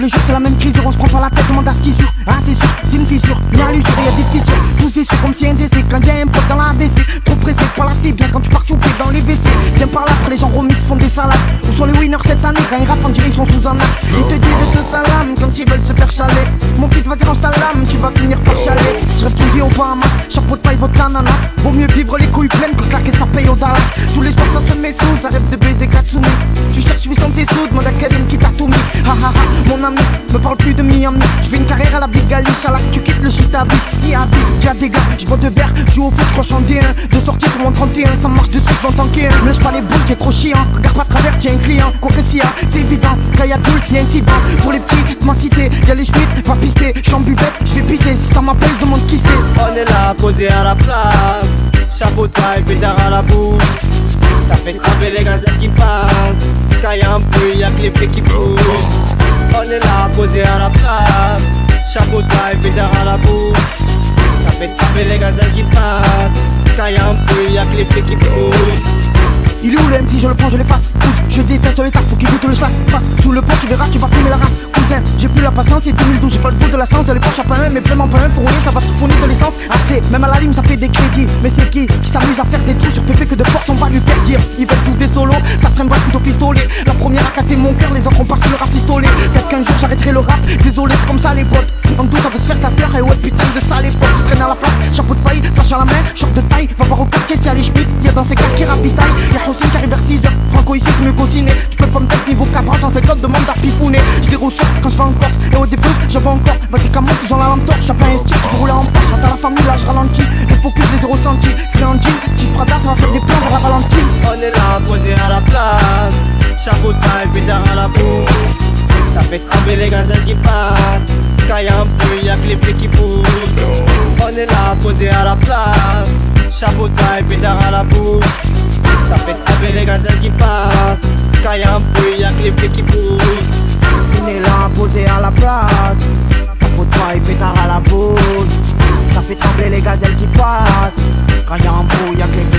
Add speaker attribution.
Speaker 1: les jours c'est la même crise, on se prend par la tête, demande à ce qui sur. Ah c'est sûr, c'est une fissure, bien l'usure, y'a des fissures. Tous déçus comme si un décès, quand y'a un pote dans la WC. Trop pressé par la fille, bien quand tu pars choper dans les WC. Viens par là, après les gens remix font des salades. Où sont les winners cette année, quand ils rappent on dirait ils sont sous un axe. Ils te disent de salam quand ils veulent se faire chaler. Mon fils vas-y range ta lame, tu vas finir par chaler. Je rêve d'une vie au Bahamas, chaque pot de paille votre ananas. Vaut mieux vivre les couilles pleines que claquer sa paye au Dallas. Tous les soirs ça se met sous, ça rêve de baiser Katsumi. Tu cherches 800 tes sous, demande à Karim qui t'a tout mis. Ha ha ha, mon ami, me parle plus de Miami. Je fais une carrière à la Big Ali, Chalak, tu quittes le shit à vie. J'ai des gars, j'bois de verre, joue au foot, j'croche en D1. De sortie sur mon 31, ça marche dessus, j'entends qu'un. Me lâche pas les boules, t'es trop chiant. Regarde pas à travers, tiens un client. Quoi que s'il y a, c'est évident. Quand y'a Jules, y'a incident. Pour les petits, de ma cité, y'a les schmitts, va pister. J'suis en buvette, j'fais pisser. Si ça m'appelle, demande qui c'est.
Speaker 2: On est là, posé à la place. Chapeau de paille, pétard à la bouche. Ça fait trembler les gaz qui partent. Quand y'a un bruit, y'a que les pieds qui bougent. On est là, posé à la place. Chapeau de paille, pétard à la bouche. Ça fait trembler les gaz qui partent. Quand y'a un bruit, y'a que les pieds qui bougent.
Speaker 1: Il est où le MC, je le prends, je l'efface. Je déteste les tasses, faut qu'il goûte le chasse. Passe sous le pont, tu verras, tu vas fumer la race. Cousin, j'ai plus la patience, c'est 2012, j'ai pas le goût de la chance. Dans les poches à plein, mais vraiment pas un pour rouler, ça va siphonner de l'essence. Assez, même à la lime, ça fait des crédits. Mais c'est qui s'amuse à faire des trous sur PP que de force on va lui faire dire. Ils veulent tous des solos, ça se traîne pas le couteau pistolet. La première a cassé mon cœur, les autres on part sur le rafistolet. Peut-être qu'un jour j'arrêterai le rap, désolé, c'est comme ça les potes. En douce, ça veut se faire ta sœur, et ouais, putain de ça les potes. Tu traînes à la place, chapeau de paille, flash à la main, short de taille. Va voir au quartier, c'est à les Schmitt, y'a dans ces quartiers qui ravitaillent. Y'a Hossein qui arrive vers 6h, Franco ici c'est mieux qu'au-ciné. Tu peux pas me mettre niveau cabrage, en 50 demande à pifouner. J'dis ressources quand je vais en Corse, et au défausse, j'en vais encore. Vas-y, comment ils ont la lampe torche, t'as pas un style, tu peux rouler en Porsche. Chante à la famille, là je ralentis, les focus, les ai ressentis. Fais en jean, petite Prada, ça va faire des plans vers la Valentine.
Speaker 2: On est là, posé à la place. Chapeau de paille, pétard à la bouche. Ça fait trembler les gaz qui partent. Quand y'a un bruit, y'a que les pieds qui bougent. On est là, posé à la place. Chapeau de paille, pétard à la bouche. Ça fait trembler les gaz qui partent. Quand y'a un bruit, y'a que les pieds qui bougent.
Speaker 1: On est là, posé à la place. Chapeau de paille, pétard à la bouche. Ça fait trembler les gazelles qui partent. Quand y'a un bruit, y'a que les